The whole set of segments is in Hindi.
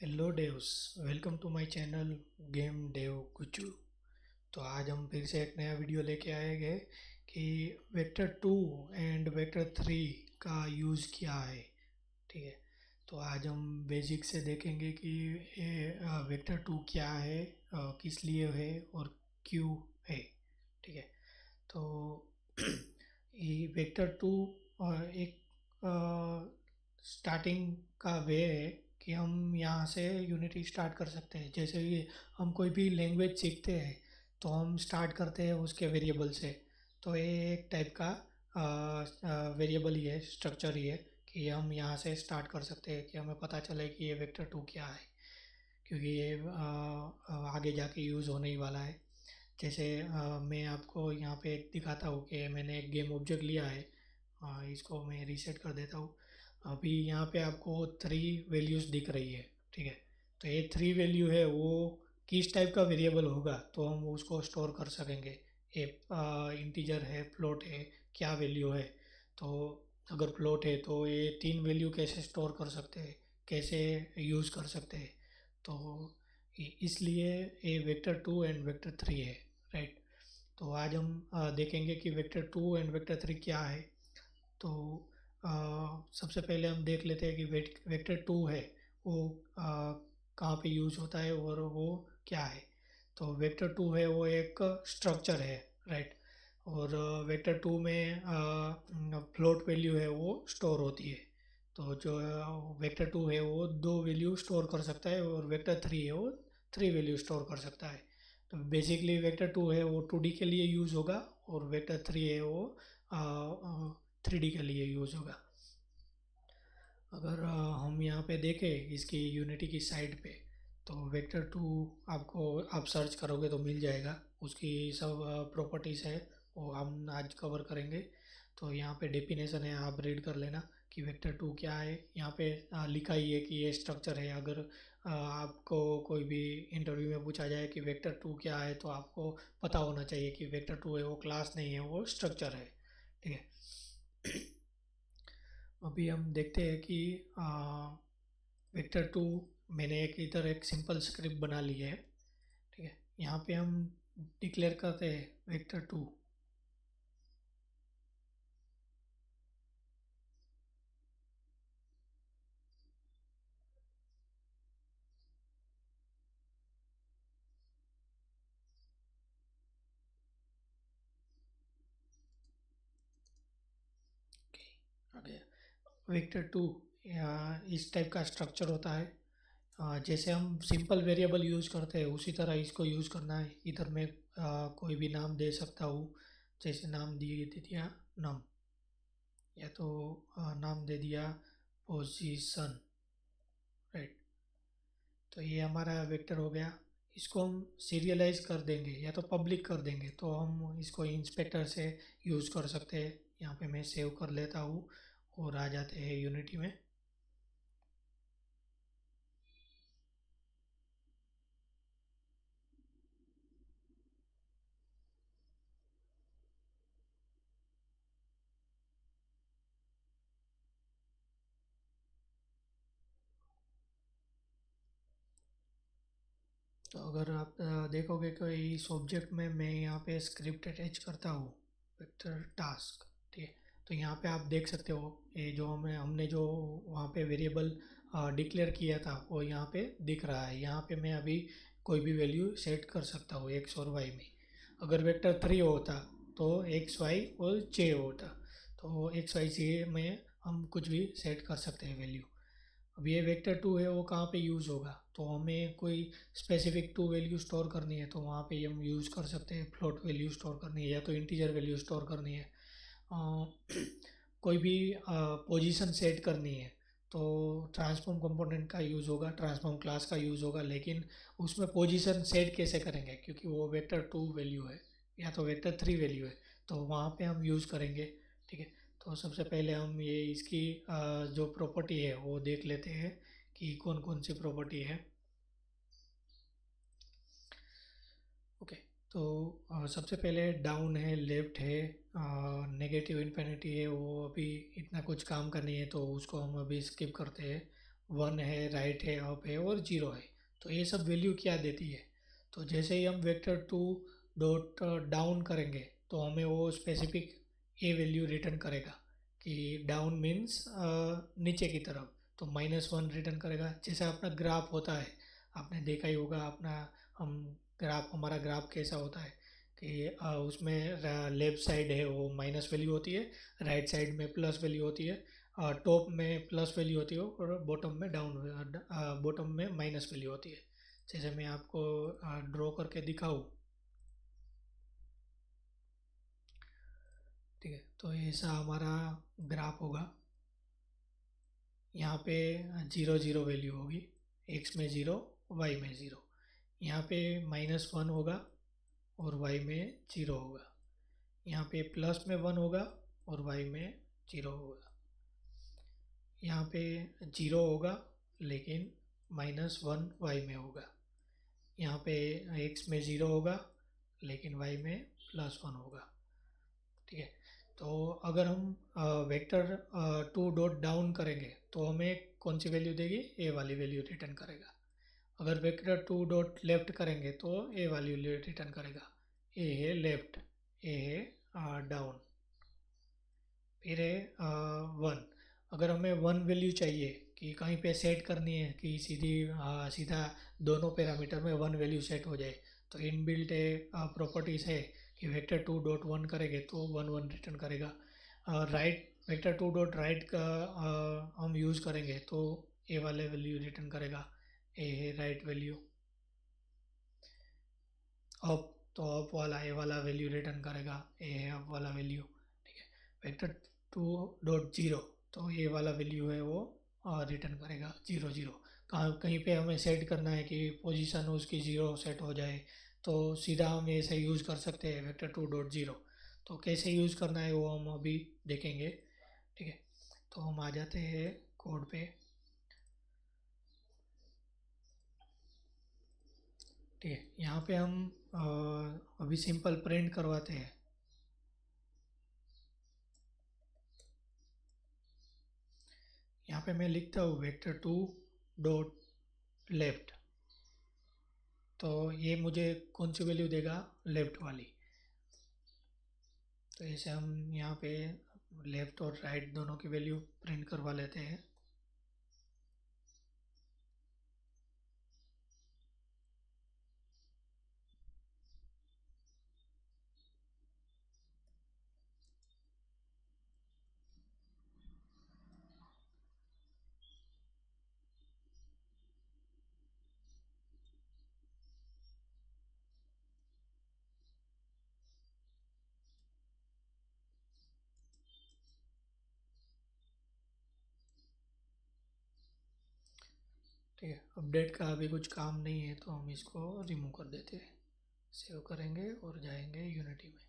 Hello devs. Welcome to my channel game dev Gujju. तो आज हम फिर से एक नया वीडियो लेके आए गए कि vector two and vector three का यूज़ क्या है। ठीक है। तो आज हम बेसिक से देखेंगे कि ये वेक्टर टू क्या है, किस लिए है और क्यों है। ठीक है। तो ये वेक्टर टू एक स्टार्टिंग का वे है कि हम यहाँ से यूनिटी स्टार्ट कर सकते हैं। जैसे कि हम कोई भी लैंग्वेज सीखते हैं तो हम स्टार्ट करते हैं उसके वेरिएबल से। तो ये एक टाइप का वेरिएबल ही है, स्ट्रक्चर ही है कि हम यहाँ से स्टार्ट कर सकते हैं कि हमें पता चले कि ये वेक्टर टू क्या है, क्योंकि ये आगे जाके यूज़ होने ही वाला है। जैसे मैं आपको यहाँ पे एक दिखाता हूँ कि मैंने एक गेम ऑब्जेक्ट लिया है। इसको मैं रीसेट कर देता हूँ। अभी यहाँ पे आपको थ्री वैल्यूज़ दिख रही है। ठीक है। तो ये थ्री वैल्यू है, वो किस टाइप का वेरिएबल होगा तो हम उसको स्टोर कर सकेंगे। ये इंटीजर है, फ्लोट है, क्या वैल्यू है। तो अगर फ्लोट है तो ये तीन वैल्यू कैसे स्टोर कर सकते हैं, कैसे यूज़ कर सकते हैं। तो इसलिए ये vector two and vector three है। राइट। तो आज हम देखेंगे कि vector two and vector three क्या है। तो अ, सबसे पहले हम देख लेते हैं कि वेक्टर टू है वो कहाँ पे यूज होता है और वो क्या है। तो वेक्टर टू है वो एक स्ट्रक्चर है। राइट। और वेक्टर टू में फ्लोट वैल्यू है वो स्टोर होती है। तो जो वेक्टर टू है वो दो वैल्यू स्टोर कर सकता है और वेक्टर थ्री है वो थ्री वैल्यू स्टोर कर सकता है। तो बेसिकली वेक्टर टू है वो टू डी के लिए यूज़ होगा और वेक्टर थ्री है वो थ्री डी के लिए यूज़ होगा। अगर हम यहाँ पे देखें इसकी यूनिटी की साइड पे, तो वेक्टर टू आपको आप सर्च करोगे तो मिल जाएगा। उसकी सब प्रॉपर्टीज़ है वो हम आज कवर करेंगे। तो यहाँ पे डेफिनेशन है, आप रीड कर लेना कि वेक्टर टू क्या है। यहाँ पे लिखा ही है कि ये स्ट्रक्चर है। अगर आपको कोई भी इंटरव्यू में पूछा जाए कि वेक्टर टू क्या है तो आपको पता होना चाहिए कि वेक्टर टू है वो क्लास नहीं है, वो स्ट्रक्चर है। ठीक है। अभी हम देखते हैं कि वेक्टर टू मैंने एक इधर एक सिंपल स्क्रिप्ट बना ली है। ठीक है। यहाँ पे हम डिक्लेयर करते हैं वेक्टर टू। आ गया वेक्टर टू। इस टाइप का स्ट्रक्चर होता है। जैसे हम सिंपल वेरिएबल यूज़ करते हैं उसी तरह इसको यूज़ करना है। इधर मैं कोई भी नाम दे सकता हूँ। जैसे नाम दे दिया नम, या तो नाम दे दिया पोजीशन। राइट। तो ये हमारा वेक्टर हो गया। इसको हम सीरियलाइज कर देंगे या तो पब्लिक कर देंगे तो हम इसको इंस्पेक्टर से यूज़ कर सकते हैं। यहाँ पे मैं सेव कर लेता हूँ और आ जाते हैं यूनिटी में। तो अगर आप देखोगे कि इस ऑब्जेक्ट में मैं यहाँ पे स्क्रिप्ट अटैच करता हूँ, वेक्टर टास्क। ठीक है। तो यहाँ पे आप देख सकते हो ये जो हमने जो वहाँ पे वेरिएबल डिक्लेयर किया था वो यहाँ पे दिख रहा है। यहाँ पे मैं अभी कोई भी वैल्यू सेट कर सकता हूँ एक्स और वाई में। अगर वेक्टर थ्री होता तो एक्स वाई और जे होता। तो एक्स वाई जे में हम कुछ भी सेट कर सकते हैं वैल्यू। अब ये वेक्टर टू है वो कहाँ पे यूज़ होगा, तो हमें कोई स्पेसिफिक टू वैल्यू स्टोर करनी है तो वहाँ पे हम यूज़ कर सकते हैं। फ्लोट वैल्यू स्टोर करनी है या तो इंटीजर वैल्यू स्टोर करनी है। अ, कोई भी पोजीशन सेट करनी है तो ट्रांसफॉर्म कंपोनेंट का यूज़ होगा, ट्रांसफॉर्म क्लास का यूज़ होगा। लेकिन उसमें पोजीशन सेट कैसे करेंगे, क्योंकि वो वेक्टर टू वैल्यू है या तो वेक्टर थ्री वैल्यू है, तो वहाँ पे हम यूज़ करेंगे। ठीक है। तो सबसे पहले हम ये इसकी जो प्रॉपर्टी है वो देख लेते हैं कि कौन कौन सी प्रॉपर्टी है। ओके। तो सबसे पहले डाउन है, लेफ्ट है, नेगेटिव इन्फिनिटी है, वो अभी इतना कुछ काम का नहीं है तो उसको हम अभी स्किप करते हैं। वन है, राइट है, अप है और जीरो है। तो ये सब वैल्यू क्या देती है? तो जैसे ही हम वेक्टर टू डॉट डाउन करेंगे तो हमें वो स्पेसिफिक ये वैल्यू रिटर्न करेगा कि डाउन मीन्स नीचे की तरफ। तो -1 रिटर्न करेगा। जैसे अपना ग्राफ होता है, आपने देखा ही होगा अपना, हम ग्राफ, हमारा ग्राफ कैसा होता है कि उसमें लेफ्ट साइड है वो माइनस वैल्यू होती है, राइट साइड में प्लस वैल्यू होती है, टॉप में प्लस वैल्यू होती है और बॉटम में बॉटम में माइनस वैल्यू होती है। जैसे मैं आपको ड्रॉ करके दिखाऊँ। ठीक है, तो ऐसा हमारा ग्राफ होगा। यहाँ पे जीरो जीरो वैल्यू होगी, एक्स में ज़ीरो, वाई में ज़ीरो। यहाँ पे -1 होगा और वाई में ज़ीरो होगा। यहाँ पे प्लस में 1 होगा और वाई में ज़ीरो होगा। यहाँ पे जीरो होगा लेकिन -1 वाई में होगा। यहाँ पे एक्स में ज़ीरो होगा लेकिन वाई में +1 होगा। ठीक है, तो अगर हम वेक्टर टू डॉट डाउन करेंगे तो हमें कौन सी वैल्यू देगी? ए वाली वैल्यू रिटर्न करेगा। अगर वेक्टर टू डॉट लेफ्ट करेंगे तो ए वाली रिटर्न करेगा। ए है लेफ्ट, ए है डाउन, फिर है वन। अगर हमें वन वैल्यू चाहिए कि कहीं पे सेट करनी है कि सीधा दोनों पैरामीटर में वन वैल्यू सेट हो जाए, तो इनबिल्ट है प्रॉपर्टीज़ है कि वेक्टर टू डॉट वन करेंगे तो वन वन रिटर्न करेगा। Right, vector two dot right का हम यूज़ करेंगे तो ए वाले वैल्यू रिटर्न करेगा, ए है राइट वैल्यू। अप, तो अप वाला ए वाला वैल्यू रिटर्न करेगा, ए है अप वाला वैल्यू। ठीक है, वेक्टर टू डॉट जीरो, तो ये वाला वैल्यू है वो रिटर्न करेगा जीरो जीरो। कहाँ कहीं पे हमें सेट करना है कि पोजीशन उसकी ज़ीरो सेट हो जाए, तो सीधा हम ऐसे यूज़ कर सकते हैं वेक्टर टू डॉट जीरो। तो कैसे यूज़ करना है वो हम अभी देखेंगे। ठीक है, तो हम आ जाते हैं कोड पे। ठीक है, यहाँ पे हम अभी सिंपल प्रिंट करवाते हैं। यहाँ पे मैं लिखता हूँ वेक्टर टू डॉट लेफ्ट, तो ये मुझे कौन सी वैल्यू देगा? लेफ्ट वाली। तो ऐसे हम यहाँ पे लेफ्ट और राइट दोनों की वैल्यू प्रिंट करवा लेते हैं। ठीक है, अपडेट का अभी कुछ काम नहीं है तो हम इसको रिमूव कर देते हैं। सेव करेंगे और जाएंगे यूनिटी में।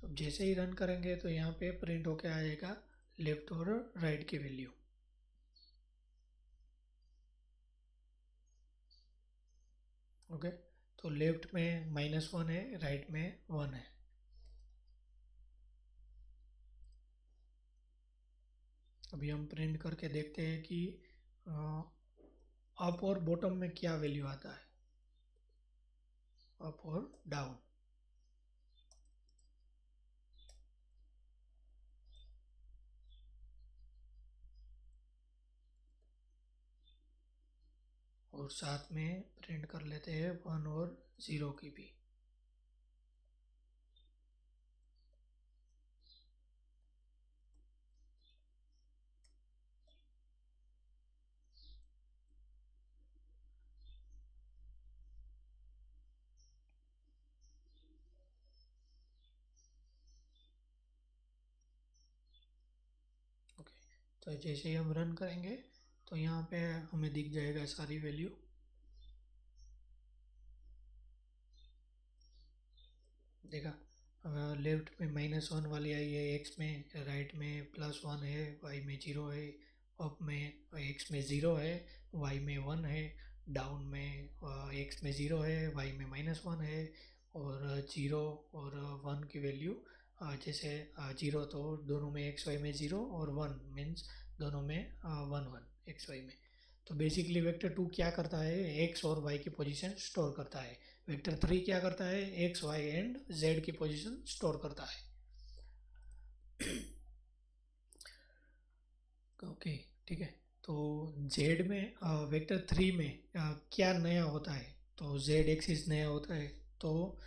अब जैसे ही रन करेंगे तो यहाँ पे प्रिंट होके आ जाएगा लेफ्ट और राइट की वैल्यू। ओके, तो लेफ्ट में -1 है, राइट में 1 है। अभी हम प्रिंट करके देखते हैं कि अप और बॉटम में क्या वैल्यू आता है, अप और डाउन। और साथ में प्रिंट कर लेते हैं 1 और 0 की भी। ओके, तो जैसे ही हम रन करेंगे तो यहाँ पे हमें दिख जाएगा सारी वैल्यू। देखा, लेफ्ट में -1 वाली आई है, एक्स में राइट में +1 है, वाई में 0 है अप में एक्स में ज़ीरो है, वाई में वन है, डाउन में एक्स में ज़ीरो है, वाई में -1 है, और जीरो और वन की वैल्यू जैसे जीरो तो दोनों में एक्स वाई में ज़ीरो, और वन मीन्स दोनों में वन वन एक्स वाई में। तो बेसिकली वेक्टर टू क्या करता है, एक्स और वाई की पोजीशन स्टोर करता है। वेक्टर थ्री क्या करता है, एक्स वाई एंड जेड की पोजीशन स्टोर करता है। ओके, ठीक है। तो जेड में वेक्टर थ्री में क्या नया होता है, तो जेड एक्सिस नया होता है। तो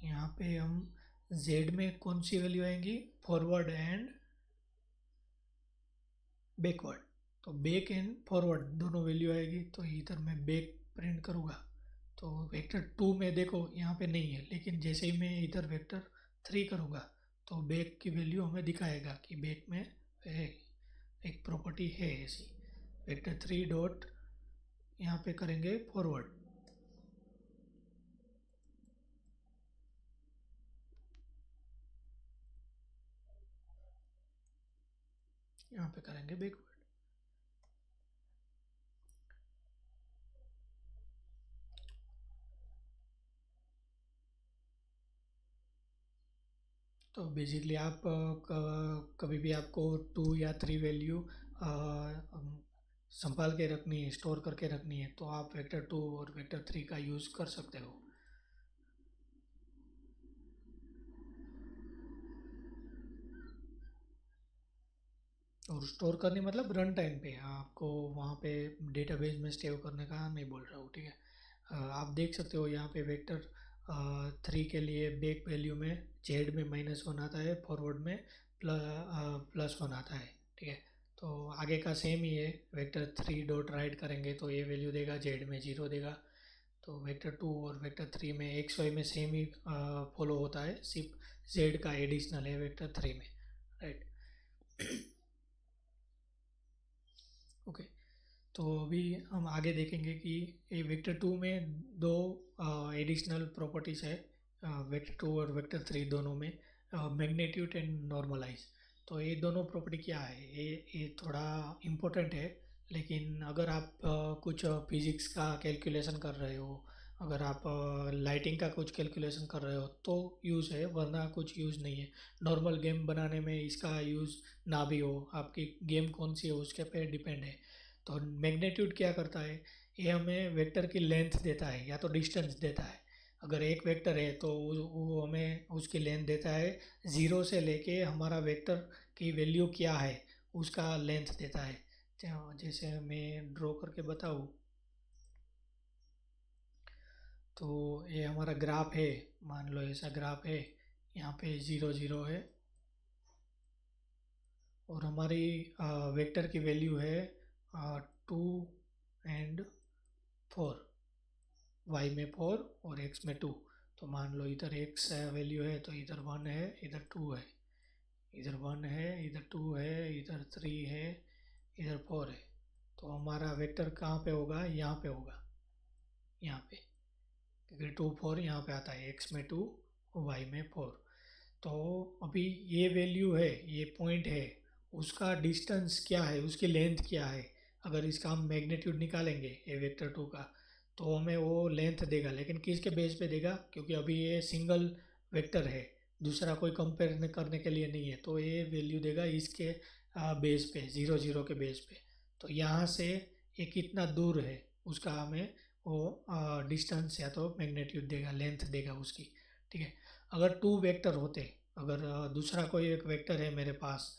यहाँ पे हम जेड में कौन सी वैल्यू आएंगी, फॉरवर्ड एंड बैकवर्ड। तो बैक एंड फॉरवर्ड दोनों वैल्यू आएगी, तो इधर मैं बैक प्रिंट करूँगा। तो वेक्टर टू में देखो यहाँ पे नहीं है, लेकिन जैसे ही मैं इधर वेक्टर थ्री करूँगा तो बैक की वैल्यू हमें दिखाएगा कि बैक में है, एक प्रॉपर्टी है ऐसी। वेक्टर थ्री डॉट यहाँ पे करेंगे फॉरवर्ड, यहाँ पे करेंगे बैकवर्ड। तो बेसिकली आप कभी भी आपको टू या थ्री वैल्यू संभाल के रखनी है, स्टोर करके रखनी है, तो आप वेक्टर टू और वेक्टर थ्री का यूज़ कर सकते हो। और स्टोर करनी मतलब रन टाइम पे, आपको वहाँ पे डेटाबेस में सेव करने का नहीं बोल रहा हूँ, ठीक है। आप देख सकते हो यहाँ पे वेक्टर थ्री के लिए बैक वैल्यू में जेड में -1 आता है, फॉरवर्ड में +1 आता है, ठीक है। तो आगे का सेम ही है, वेक्टर थ्री डॉट राइट करेंगे तो ये वैल्यू देगा, जेड में ज़ीरो देगा। तो वेक्टर टू और वेक्टर थ्री में एक्स वाई में सेम ही फॉलो होता है, सिर्फ जेड का एडिशनल है वेक्टर थ्री में, राइट। ओके, तो अभी हम आगे देखेंगे कि ये वेक्टर टू में दो एडिशनल प्रॉपर्टीज़ है, वेक्टर टू और वेक्टर थ्री दोनों में, मैग्नीट्यूड एंड नॉर्मलाइज। तो ये दोनों प्रॉपर्टी क्या है, ये थोड़ा इम्पोर्टेंट है। लेकिन अगर आप कुछ फिजिक्स का कैलकुलेशन कर रहे हो, अगर आप लाइटिंग का कुछ कैलकुलेशन कर रहे हो तो यूज़ है, वरना कुछ यूज़ नहीं है। नॉर्मल गेम बनाने में इसका यूज़ ना भी हो, आपकी गेम कौन सी है उसके पे डिपेंड है। तो मैग्नीट्यूड क्या करता है, ये हमें वेक्टर की लेंथ देता है या तो डिस्टेंस देता है। अगर एक वेक्टर है तो वो हमें उसकी लेंथ देता है, ज़ीरो से लेके हमारा वेक्टर की वैल्यू क्या है उसका लेंथ देता है। जैसे मैं ड्रॉ करके बताऊँ, तो ये हमारा ग्राफ है, मान लो ऐसा ग्राफ है, यहाँ पे ज़ीरो ज़ीरो है, और हमारी वेक्टर की वैल्यू है 2 एंड 4, वाई में 4 और एक्स में 2। तो मान लो इधर एक्स वैल्यू है तो इधर 1 है, इधर 2 है, इधर 1 है, इधर 2 है, इधर 3 है, इधर 4 है। तो हमारा वेक्टर कहाँ पे होगा, यहाँ पे होगा, यहाँ पे, क्योंकि 2 4 यहाँ पे आता है, एक्स में 2 वाई में 4। तो अभी ये वैल्यू है, ये पॉइंट है, उसका डिस्टेंस क्या है, उसकी लेंथ क्या है। अगर इसका हम मैग्नीट्यूड निकालेंगे ये वेक्टर टू का, तो हमें वो लेंथ देगा, लेकिन किसके बेस पे देगा, क्योंकि अभी ये सिंगल वेक्टर है, दूसरा कोई कंपेयर करने के लिए नहीं है, तो ये वैल्यू देगा इसके बेस पे, ज़ीरो ज़ीरो के बेस पे। तो यहाँ से ये कितना दूर है उसका हमें वो डिस्टेंस या तो मैग्नीट्यूड देगा, लेंथ देगा उसकी, ठीक है। अगर टू वेक्टर होते, अगर दूसरा कोई एक वेक्टर है मेरे पास,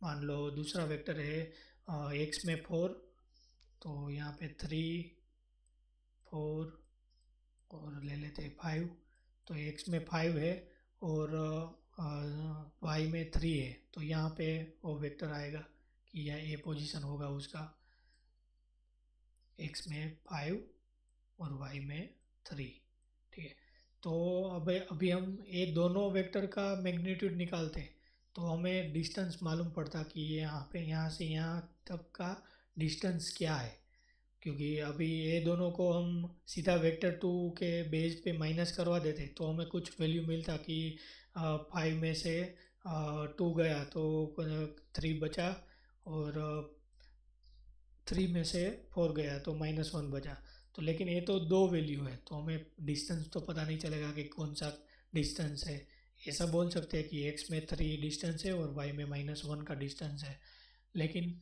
मान लो दूसरा वेक्टर है एक्स में 4, तो यहाँ पे 3 4 और ले लेते हैं 5। तो एक्स में 5 है और वाई में 3 है, तो यहाँ पे वो वेक्टर आएगा कि यह ए पोजीशन होगा उसका, एक्स में 5 और वाई में 3, ठीक है। तो अब अभी हम ये दोनों वेक्टर का मैग्नीट्यूड निकालते हैं, तो हमें डिस्टेंस मालूम पड़ता कि ये यहाँ पे, यहाँ से यहाँ तक का डिस्टेंस क्या है। क्योंकि अभी ये दोनों को हम सीधा वेक्टर टू के बेस पे माइनस करवा देते तो हमें कुछ वैल्यू मिलता कि 5 में से 2 गया तो 3 बचा, और 3 में से 4 गया तो -1 बचा। तो लेकिन ये तो दो वैल्यू है, तो हमें डिस्टेंस तो पता नहीं चलेगा कि कौन सा डिस्टेंस है। ऐसा बोल सकते हैं कि एक्स में 3 डिस्टेंस है और वाई में -1 का डिस्टेंस है। लेकिन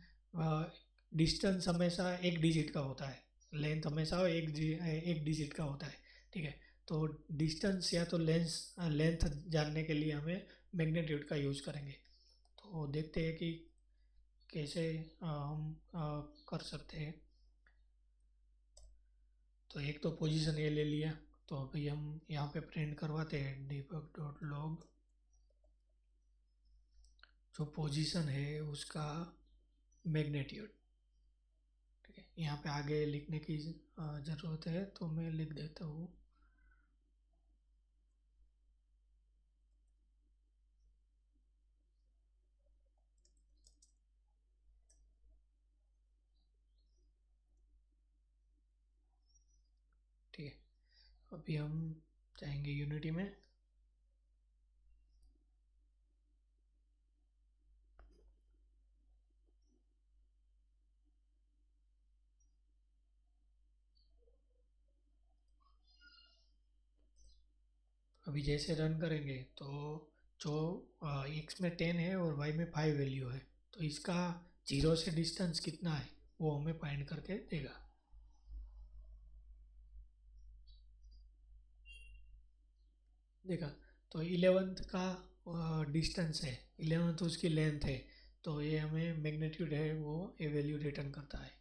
डिस्टेंस हमेशा एक डिजिट का होता है, लेंथ हमेशा एक डिजिट का होता है। ठीक है। तो डिस्टेंस या तो लेंथ जानने के लिए हमें मैग्नीट्यूड का यूज़ करेंगे। तो देखते हैं कि कैसे हम कर सकते हैं। तो एक तो पोजीशन ए ले लिया, तो अभी हम यहाँ पे प्रिंट करवाते हैं debug डॉट लॉग, जो पोजीशन है उसका मैग्नीट्यूड। ठीक है, यहाँ पे आगे लिखने की ज़रूरत है तो मैं लिख देता हूँ। ठीक है, अभी हम जाएंगे यूनिटी में। अभी जैसे रन करेंगे तो जो एक्स में 10 है और वाई में 5 वैल्यू है, तो इसका जीरो से डिस्टेंस कितना है वो हमें फाइंड करके देगा। देखा, तो 11th का डिस्टेंस है, 11th उसकी लेंथ है, तो ये हमें मैग्नीट्यूड है वो ये वैल्यू रिटर्न करता है।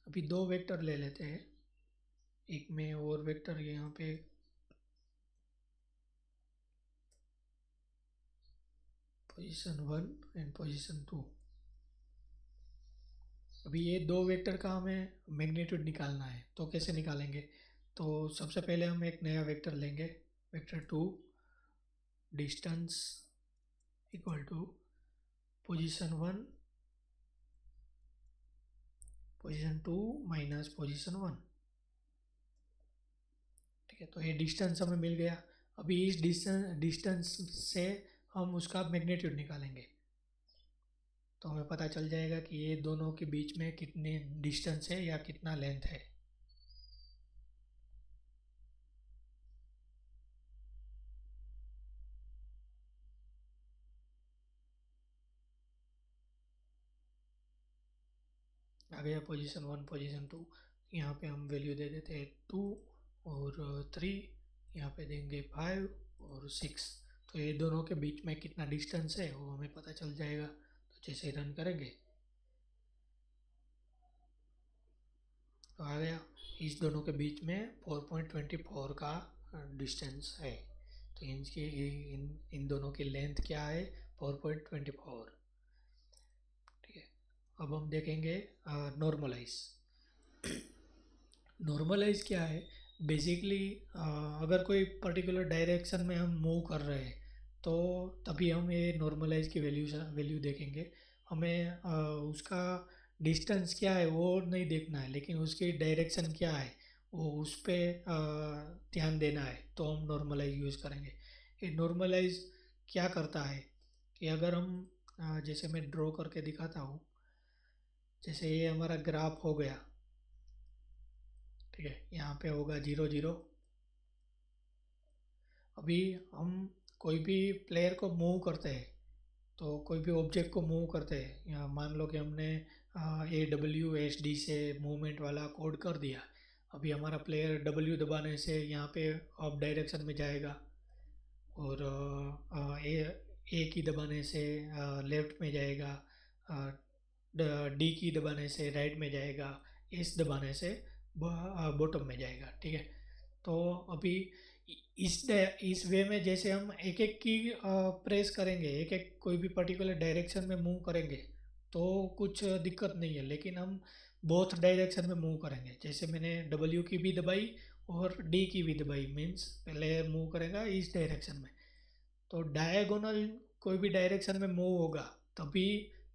अभी दो वेक्टर ले लेते हैं, एक में और वेक्टर यहाँ पे पोजीशन 1 एंड पोजीशन 2। अभी ये दो वेक्टर का हमें मैग्नीट्यूड निकालना है, तो कैसे निकालेंगे? तो सबसे पहले हम एक नया वेक्टर लेंगे, vector 2 distance equal to position 1 position 2 minus position 1। ठीक है, तो ये डिस्टेंस हमें मिल गया। अभी इस डिस्टेंस से हम उसका मैग्नीट्यूड निकालेंगे, तो हमें पता चल जाएगा कि ये दोनों के बीच में कितने डिस्टेंस है या कितना लेंथ है। आ गया पोजीशन 1 पोजीशन 2। यहाँ पे हम वैल्यू दे देते हैं 2 और 3, यहाँ पे देंगे 5 और 6। तो ये दोनों के बीच में कितना डिस्टेंस है वो हमें पता चल जाएगा। तो जैसे रन करेंगे तो आ गया, इस दोनों के बीच में 4.24 का डिस्टेंस है। तो इन दोनों की लेंथ क्या है? 4.24। ठीक है, अब हम देखेंगे नॉर्मलाइज। नॉर्मलाइज क्या है? बेसिकली अगर कोई पर्टिकुलर डायरेक्शन में हम मूव कर रहे हैं तो तभी हम ये नॉर्मलाइज की वैल्यू देखेंगे। हमें उसका डिस्टेंस क्या है वो नहीं देखना है, लेकिन उसकी डायरेक्शन क्या है वो उस पर ध्यान देना है, तो हम नॉर्मलाइज यूज़ करेंगे। ये नॉर्मलाइज क्या करता है कि अगर हम जैसे मैं ड्रॉ करके दिखाता हूँ, जैसे ये हमारा ग्राफ हो गया। ठीक है, यहाँ पे होगा 0 0। अभी हम कोई भी प्लेयर को मूव करते हैं, तो कोई भी ऑब्जेक्ट को मूव करते हैं, या मान लो कि हमने AWSD से मूवमेंट वाला कोड कर दिया। अभी हमारा प्लेयर W दबाने से यहाँ पे अप डायरेक्शन में जाएगा, और ए की दबाने से लेफ्ट में जाएगा, डी की दबाने से राइट में जाएगा, एस दबाने से बॉटम में जाएगा। ठीक है, तो अभी इस वे में जैसे हम एक एक की प्रेस करेंगे, एक एक कोई भी पर्टिकुलर डायरेक्शन में मूव करेंगे तो कुछ दिक्कत नहीं है, लेकिन हम बोथ डायरेक्शन में मूव करेंगे। जैसे मैंने W की भी दबाई और D की भी दबाई, मीन्स पहले मूव करेगा इस डायरेक्शन में, तो डायगोनल कोई भी डायरेक्शन में मूव होगा तभी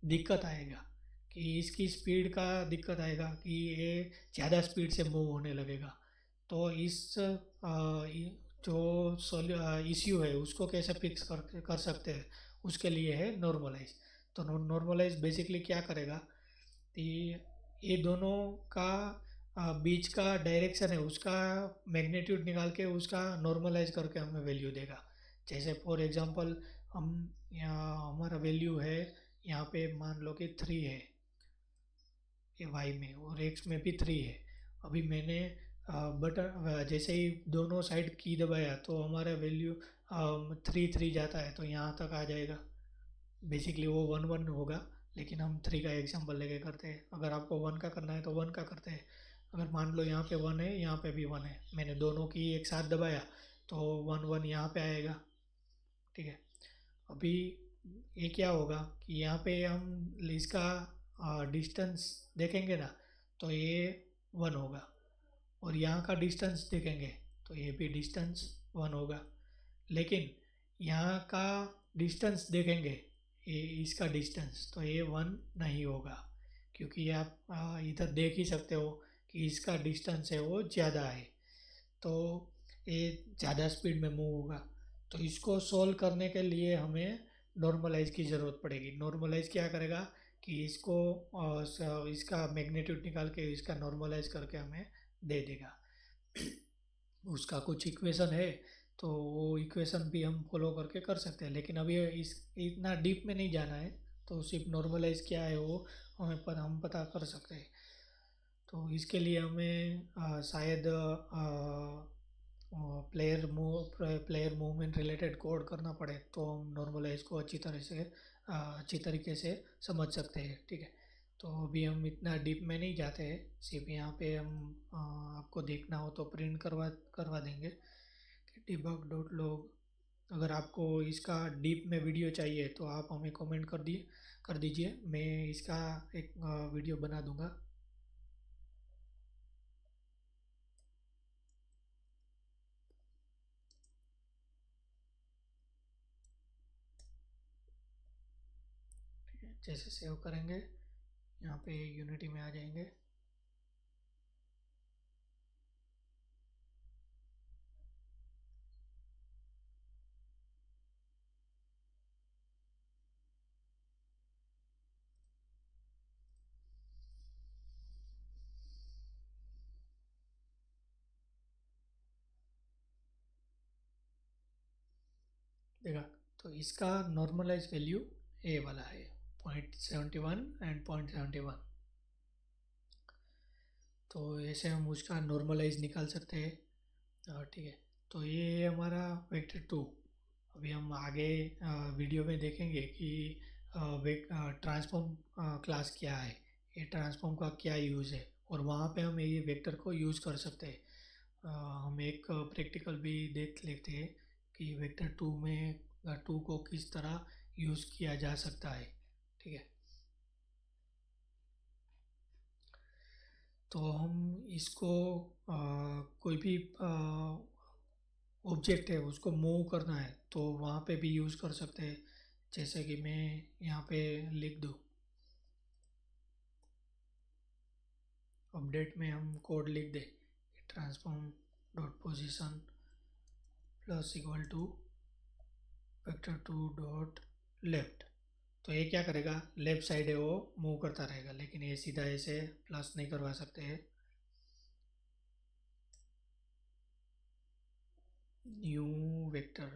दिक्कत आएगा, कि इसकी स्पीड का दिक्कत आएगा कि ये ज़्यादा स्पीड से मूव होने लगेगा। तो जो इश्यू है उसको कैसे फिक्स कर सकते हैं, उसके लिए है नॉर्मलाइज। तो नॉर्मलाइज बेसिकली क्या करेगा कि ये दोनों का बीच का डायरेक्शन है उसका मैग्नीट्यूड निकाल के उसका नॉर्मलाइज करके हमें वैल्यू देगा। जैसे फॉर एग्जांपल हम यहाँ हमारा वैल्यू है यहाँ पे मान लो कि 3 है ये वाई में और एक्स में भी 3 है। अभी मैंने बटन जैसे ही दोनों साइड की दबाया तो हमारा वैल्यू 3 3 जाता है तो यहाँ तक आ जाएगा। बेसिकली वो 1 1 होगा लेकिन हम 3 का एग्जांपल लेके करते हैं। अगर आपको 1 का करना है तो 1 का करते हैं। अगर मान लो यहाँ पे 1 है यहाँ पे भी 1 है मैंने दोनों की एक साथ दबाया तो 1 1 यहाँ पे आएगा। ठीक है। अभी ये क्या होगा कि यहाँ पे हम इसका डिस्टेंस देखेंगे ना तो ये 1 होगा और यहाँ का डिस्टेंस देखेंगे तो ये भी डिस्टेंस 1 होगा। लेकिन यहाँ का डिस्टेंस देखेंगे ये इसका डिस्टेंस तो ये 1 नहीं होगा क्योंकि आप इधर देख ही सकते हो कि इसका डिस्टेंस है वो ज़्यादा है। तो ये ज़्यादा स्पीड में मूव होगा। तो इसको सॉल्व करने के लिए हमें नॉर्मलाइज की ज़रूरत पड़ेगी। नॉर्मलाइज क्या करेगा कि इसको इसका मैग्नीट्यूड निकाल के इसका नॉर्मलाइज करके हमें दे देगा। उसका कुछ इक्वेशन है तो वो इक्वेशन भी हम फॉलो करके कर सकते हैं लेकिन अभी इस इतना डीप में नहीं जाना है। तो सिर्फ नॉर्मलाइज क्या है वो हमें पर हम पता कर सकते हैं। तो इसके लिए हमें शायद प्लेयर मूवमेंट रिलेटेड कोड करना पड़े तो हम नॉर्मलाइज को अच्छी तरीके से समझ सकते हैं। ठीक है। तो अभी हम इतना डीप में नहीं जाते हैं। सिर्फ यहाँ पे हम आपको देखना हो तो प्रिंट करवा करवा देंगे कि debug.log। अगर आपको इसका डीप में वीडियो चाहिए तो आप हमें कमेंट कर दीजिए मैं इसका एक वीडियो बना दूंगा। ठीक है। जैसे सेव करेंगे यहाँ पे यूनिटी में आ जाएंगे। देखा। तो इसका नॉर्मलाइज वैल्यू ए वाला है 0.71 एंड 0.71। तो ऐसे हम उसका नॉर्मलाइज निकाल सकते हैं। ठीक है। तो ये हमारा वेक्टर टू। अभी हम आगे वीडियो में देखेंगे कि ट्रांसफॉर्म क्लास क्या है ये ट्रांसफॉर्म का क्या यूज़ है और वहाँ पे हम ये वेक्टर को यूज़ कर सकते हैं। हम एक प्रैक्टिकल भी देख लेते हैं कि वेक्टर टू में टू को किस तरह यूज़ किया जा सकता है। ठीक है। तो हम इसको कोई भी ऑब्जेक्ट है उसको मूव करना है तो वहाँ पे भी यूज़ कर सकते हैं। जैसे कि मैं यहाँ पे लिख दूँ अपडेट में हम कोड लिख दें transform dot position plus equal to vector two dot left. तो ये क्या करेगा लेफ्ट साइड है वो मूव करता रहेगा लेकिन ये सीधा ऐसे प्लस नहीं करवा सकते हैं। न्यू वेक्टर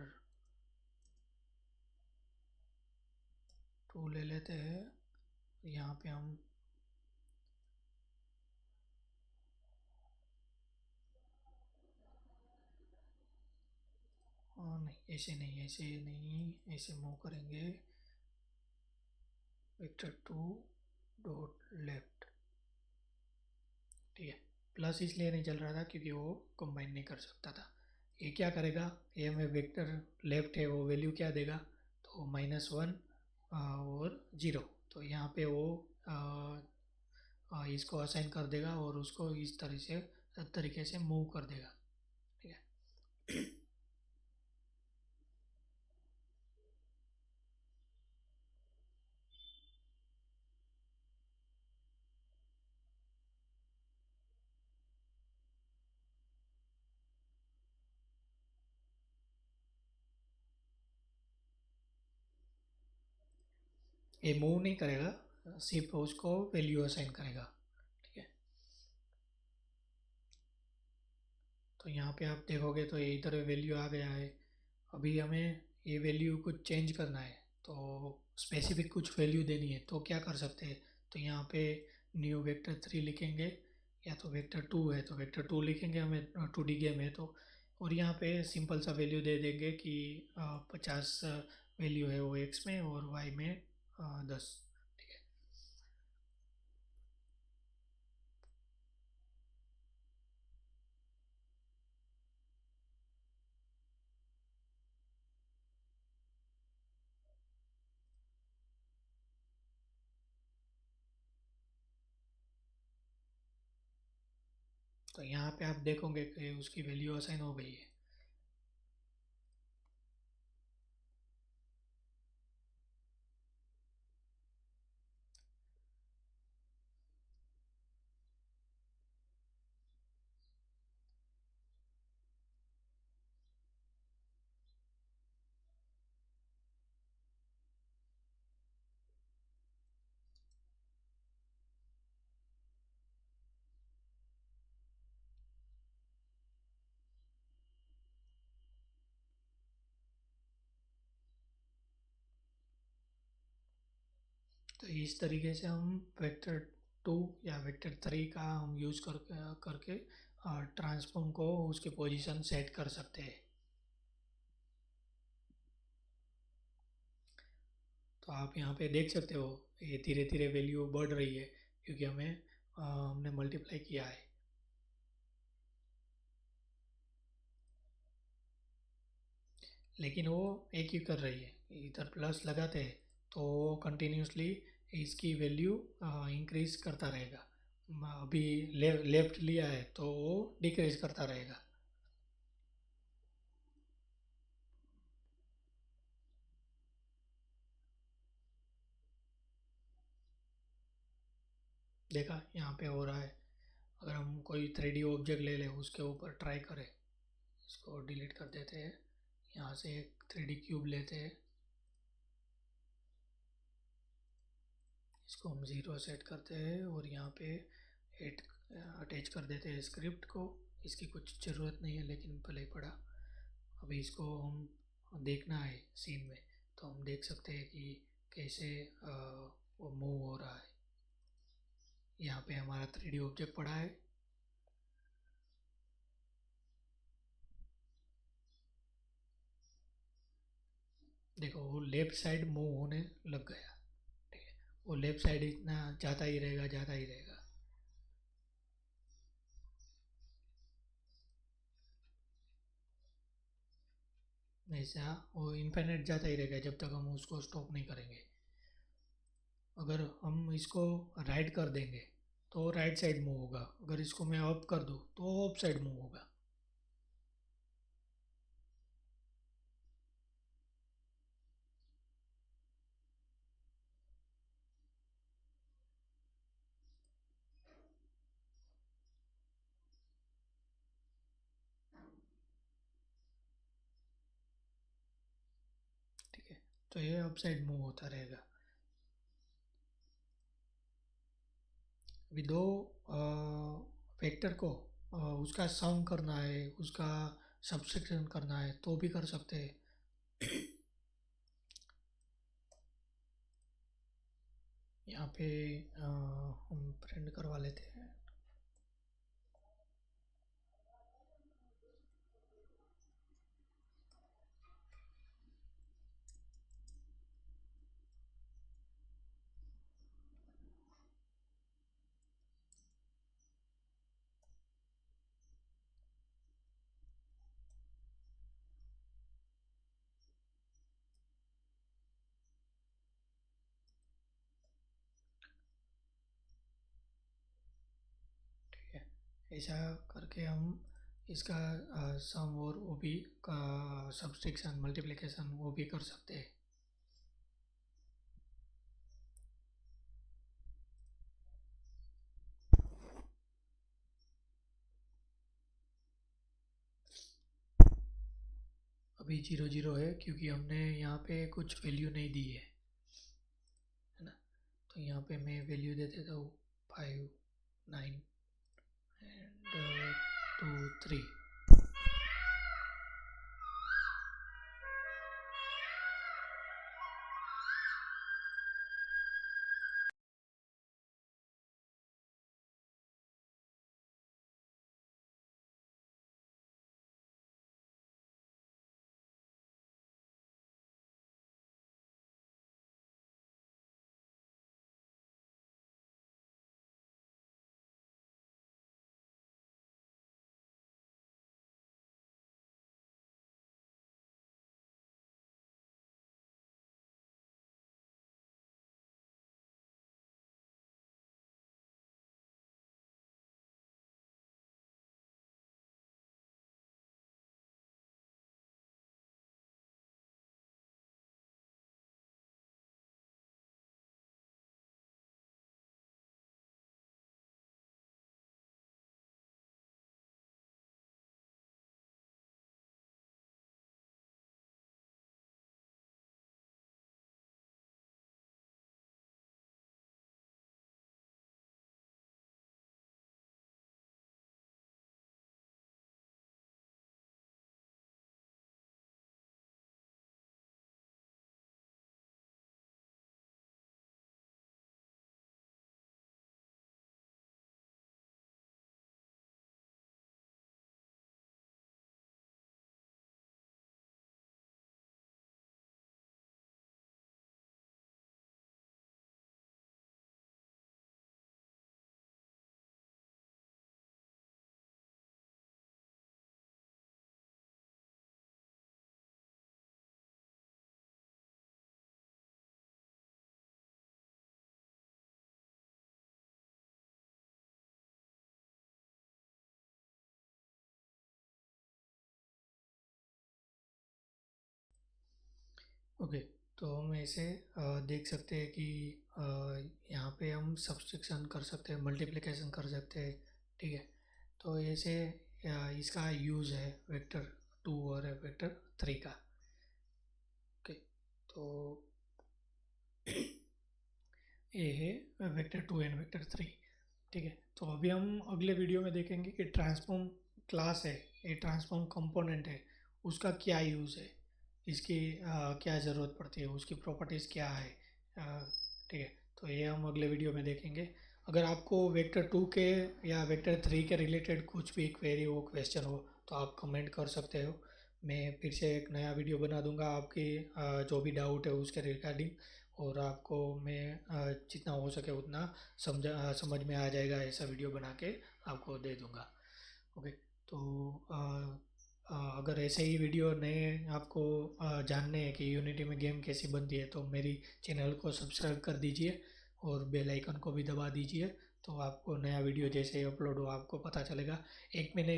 टू ले लेते हैं। यहाँ पे हम नहीं ऐसे मूव करेंगे वेक्टर टू डॉट लेफ्ट। ठीक है। प्लस इसलिए नहीं चल रहा था क्योंकि वो कंबाइन नहीं कर सकता था। ये क्या करेगा ये हमें वेक्टर लेफ्ट है वो वैल्यू क्या देगा तो -1 और 0। तो यहाँ पे वो इसको असाइन कर देगा और उसको इस तरीके से मूव कर देगा। ठीक है। ये मूव नहीं करेगा, सिर्फ उसको वैल्यू असाइन करेगा। ठीक है, तो यहाँ पे आप देखोगे तो ये इधर वैल्यू आ गया है। अभी हमें ये वैल्यू कुछ चेंज करना है, तो स्पेसिफिक कुछ वैल्यू देनी है, तो क्या कर सकते हैं? तो यहाँ पे न्यू वेक्टर 3 लिखेंगे, या तो वेक्टर 2 है तो वेक्टर 2 लिखेंगे, हमें 2D गेम है तो। और यहाँ पे सिंपल सा वैल्यू दे देंगे कि 50 वैल्यू है वो एक्स में और वाई में 10। ठीक है, तो यहाँ पे आप देखोगे कि उसकी वैल्यू असाइन हो गई है। तो इस तरीके से हम वेक्टर 2 या वेक्टर 3 का हम यूज़ करके ट्रांसफॉर्म को उसके पोजीशन सेट कर सकते हैं। तो आप यहाँ पे देख सकते हो ये धीरे धीरे वैल्यू बढ़ रही है, क्योंकि हमने मल्टीप्लाई किया है। लेकिन वो एक ही कर रही है, इधर प्लस लगाते हैं तो वो कंटिन्यूसली इसकी वैल्यू इंक्रीज करता रहेगा। अभी लेफ्ट लिया है तो वो डिक्रीज करता रहेगा। देखा, यहाँ पे हो रहा है। अगर हम कोई 3D ऑब्जेक्ट ले लें, उसके ऊपर ट्राई करें, इसको डिलीट कर देते हैं, यहाँ से एक 3D क्यूब लेते हैं, इसको हम 0 सेट करते हैं और यहाँ पे एड अटैच कर देते हैं स्क्रिप्ट को। इसकी कुछ ज़रूरत नहीं है लेकिन भले ही पड़ा। अभी इसको हम देखना है सीन में, तो हम देख सकते हैं कि कैसे वो मूव हो रहा है। यहाँ पे हमारा 3D ऑब्जेक्ट पड़ा है। देखो वो लेफ़्ट साइड मूव होने लग गया। ठीक है, वो लेफ़्ट साइड इतना जाता ही रहेगा, जाता ही रहेगा। ऐसा वो इनफाइनाइट जाता ही रहेगा जब तक हम उसको स्टॉप नहीं करेंगे। अगर हम इसको राइट कर देंगे तो राइट साइड मूव होगा, अगर इसको मैं अप कर दूँ तो अप साइड मूव होगा। ठीक है, तो ये अप साइड मूव होता रहेगा। अभी दो वेक्टर को उसका सम करना है, उसका सब्सट्रैक्शन करना है तो भी कर सकते हैं। यहाँ पे हम प्रिंट करवा लेते हैं। ठीक है, ऐसा करके हम इसका सम और वो भी का सब्सट्रैक्शन मल्टीप्लिकेशन वो भी कर सकते हैं। अभी 0 0 है क्योंकि हमने यहाँ पे कुछ वैल्यू नहीं दी है तो यहाँ पे मैं वैल्यू दे देता हूँ 5, 9 एंड 2, 3। ओके, तो हम ऐसे देख सकते हैं कि अ, यहाँ पे हम सब्सट्रैक्शन कर सकते हैं, मल्टीप्लिकेशन कर सकते हैं। ठीक है, तो ऐसे इसका यूज़ है वेक्टर 2 और वेक्टर 3 का। ओके, तो ये है वेक्टर 2 एंड वेक्टर 3। ठीक है, तो अभी हम अगले वीडियो में देखेंगे कि ट्रांसफॉर्म क्लास है, ये ट्रांसफॉर्म कंपोनेंट है, उसका क्या यूज़ है, इसकी क्या ज़रूरत पड़ती है, उसकी प्रॉपर्टीज़ क्या है। ठीक है, तो ये हम अगले वीडियो में देखेंगे। अगर आपको वेक्टर 2 के या वेक्टर 3 के रिलेटेड कुछ भी क्वेरी हो, क्वेश्चन हो, तो आप कमेंट कर सकते हो। मैं फिर से एक नया वीडियो बना दूंगा आपकी जो भी डाउट है उसके रिगार्डिंग, और आपको मैं जितना हो सके उतना समझ में आ जाएगा ऐसा वीडियो बना के आपको दे दूंगा। ओके, तो अगर ऐसे ही वीडियो नए आपको जानने हैं कि यूनिटी में गेम कैसी बनती है, तो मेरी चैनल को सब्सक्राइब कर दीजिए और बेल आइकन को भी दबा दीजिए। तो आपको नया वीडियो जैसे ही अपलोड हो आपको पता चलेगा। एक मैंने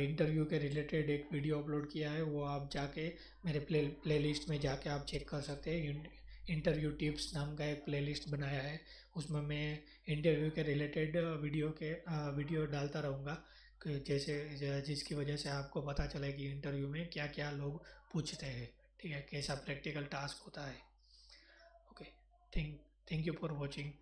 इंटरव्यू के रिलेटेड एक वीडियो अपलोड किया है, वो आप जाके मेरे प्लेलिस्ट में जाके आप चेक कर सकते हैं। इंटरव्यू टिप्स नाम का एक प्लेलिस्ट बनाया है, उसमें मैं इंटरव्यू के रिलेटेड वीडियो डालता रहूँगा, कि जैसे जिसकी वजह से आपको पता चले कि इंटरव्यू में क्या क्या लोग पूछते हैं। ठीक है, कैसा प्रैक्टिकल टास्क होता है। Okay, thank thank you for watching.